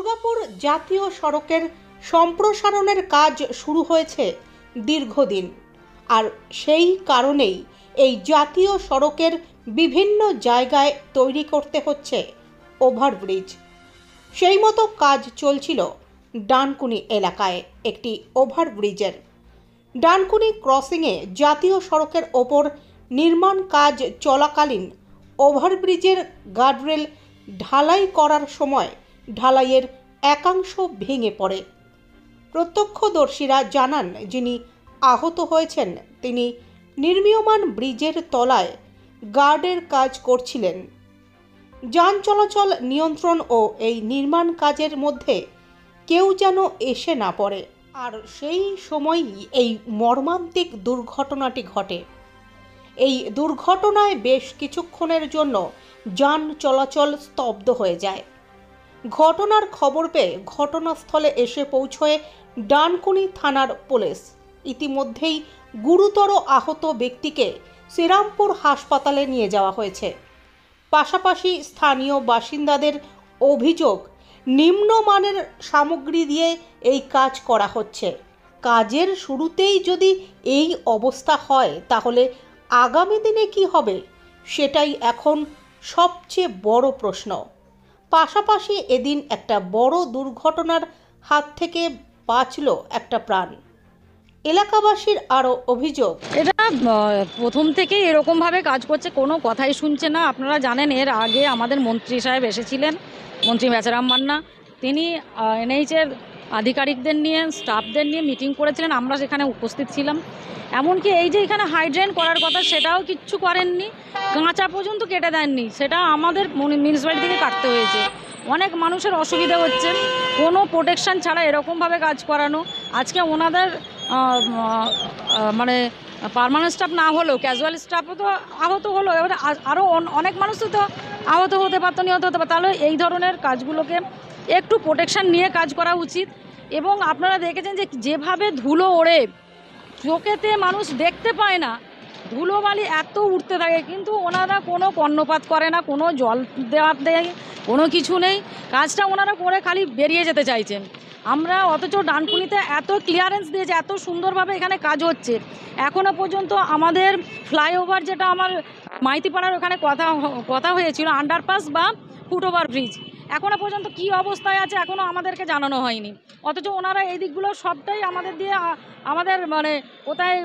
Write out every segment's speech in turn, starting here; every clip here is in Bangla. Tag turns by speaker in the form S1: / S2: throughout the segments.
S1: দুর্গাপুর জাতীয় সড়কের সম্প্রসারণের কাজ শুরু হয়েছে দীর্ঘদিন, আর সেই কারণেই এই জাতীয় সড়কের বিভিন্ন জায়গায় তৈরি করতে হচ্ছে ওভারব্রিজ। সেই মতো কাজ চলছিল ডানকুনি এলাকায় একটি ওভারব্রিজের। ডানকুনি ক্রসিংয়ে জাতীয় সড়কের ওপর নির্মাণ কাজ চলাকালীন ওভারব্রিজের গার্ডরেল ঢালাই করার সময় ঢালাইয়ের একাংশ ভেঙে পড়ে। প্রত্যক্ষদর্শীরা জানান, যিনি আহত হয়েছেন তিনি নির্মীয়মান ব্রিজের তলায় গার্ডের কাজ করছিলেন। যান চলাচল নিয়ন্ত্রণ ও এই নির্মাণ কাজের মধ্যে কেউ যেন এসে না পড়ে, আর সেই সময়ই এই মর্মান্তিক দুর্ঘটনাটি ঘটে। এই দুর্ঘটনায় বেশ কিছুক্ষণের জন্য যান চলাচল স্তব্ধ হয়ে যায়। ঘটনার খবর পেয়ে ঘটনাস্থলে এসে পৌঁছয় ডানকুনি থানার পুলিশ। ইতিমধ্যেই গুরুতর আহত ব্যক্তিকে শ্রীরামপুর হাসপাতালে নিয়ে যাওয়া হয়েছে। পাশাপাশি স্থানীয় বাসিন্দাদের অভিযোগ, নিম্নমানের সামগ্রী দিয়ে এই কাজ করা হচ্ছে। কাজের শুরুতেই যদি এই অবস্থা হয় তাহলে আগামী দিনে কি হবে, সেটাই এখন সবচেয়ে বড় প্রশ্ন। পাশাপাশি এদিন একটা বড় দুর্ঘটনার হাত থেকে বাঁচল একটা প্রাণ। এলাকাবাসীর আরও অভিযোগ,
S2: এটা প্রথম থেকেই এরকমভাবে কাজ করছে, কোনো কথাই শুনছে না। আপনারা জানেন, এর আগে আমাদের মন্ত্রী সাহেব এসেছিলেন, মন্ত্রী বেচারাম মান্না। তিনি এনএইচের আধিকারিকদের নিয়ে, স্টাফদের নিয়ে মিটিং করেছিলেন, আমরা সেখানে উপস্থিত ছিলাম। এমনকি এই যে এখানে হাইড্রেন করার কথা, সেটাও কিচ্ছু করেননি, কাঁচা পর্যন্ত কেটে দেননি, সেটা আমাদের মিউনিসিপ্যালিটি থেকে কাটতে হয়েছে। অনেক মানুষের অসুবিধা হচ্ছে, কোনো প্রোটেকশান ছাড়া এরকমভাবে কাজ করানো। আজকে ওনাদের মানে পার্মানেন্ট স্টাফ না হলেও ক্যাজুয়াল স্টাফও তো আহত হলো, এবারে আরও অনেক মানুষ তো আহত হতে পারতো, নিহত হতে পারতো। তাহলে এই ধরনের কাজগুলোকে একটু প্রোটেকশান নিয়ে কাজ করা উচিত। এবং আপনারা দেখেছেন যে যেভাবে ধুলো ওড়ে, চোখেতে মানুষ দেখতে পায় না, ধুলোবালি এত উঠতে থাকে, কিন্তু ওনারা কোনো কর্ণপাত করে না, কোনো জল দেওয়ার দেয়, কোনো কিছু নেই। কাজটা ওনারা করে খালি বেরিয়ে যেতে চাইছেন। আমরা অথচ ডানকুনিতে এত ক্লিয়ারেন্স দিয়েছে, এত সুন্দরভাবে এখানে কাজ হচ্ছে। এখনও পর্যন্ত আমাদের ফ্লাইওভার, যেটা আমার মাইতিপাড়ার ওখানে কথা হয়েছিল, আন্ডারপাস বা ফুটওভার ব্রিজ, এখনও পর্যন্ত কী অবস্থায় আছে এখনও আমাদেরকে জানানো হয়নি। অথচ ওনারা এই দিকগুলো সবটাই আমাদের দিয়ে, আমাদের মানে কোথায়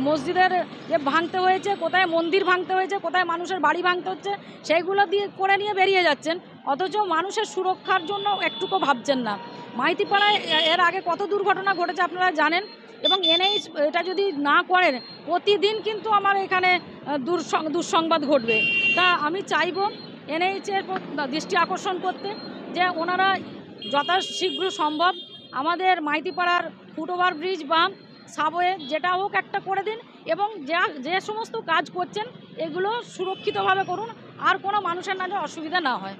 S2: মসজিদের যে ভাঙতে হয়েছে, কোথায় মন্দির ভাঙতে হয়েছে, কোথায় মানুষের বাড়ি ভাঙতে হচ্ছে, সেইগুলো দিয়ে করে নিয়ে বেরিয়ে যাচ্ছেন। অথচ মানুষের সুরক্ষার জন্য একটুকু ভাবছেন না। মাইতিপাড়ায় এর আগে কত দুর্ঘটনা ঘটেছে আপনারা জানেন। এবং এনএইচ এটা যদি না করেন, প্রতিদিন কিন্তু আমার এখানে দুঃসংবাদ ঘটবে। তা আমি চাইব এনএইচের দৃষ্টি আকর্ষণ করতে, যে ওনারা যথাশীঘ্র সম্ভব আমাদের মাইতিপাড়ার ফুটওভার ব্রিজ বা সাবওয়ে যেটা হোক একটা করে দিন, এবং যে সমস্ত কাজ করছেন এগুলো সুরক্ষিতভাবে করুন, আর কোনো মানুষের না অসুবিধা না হয়।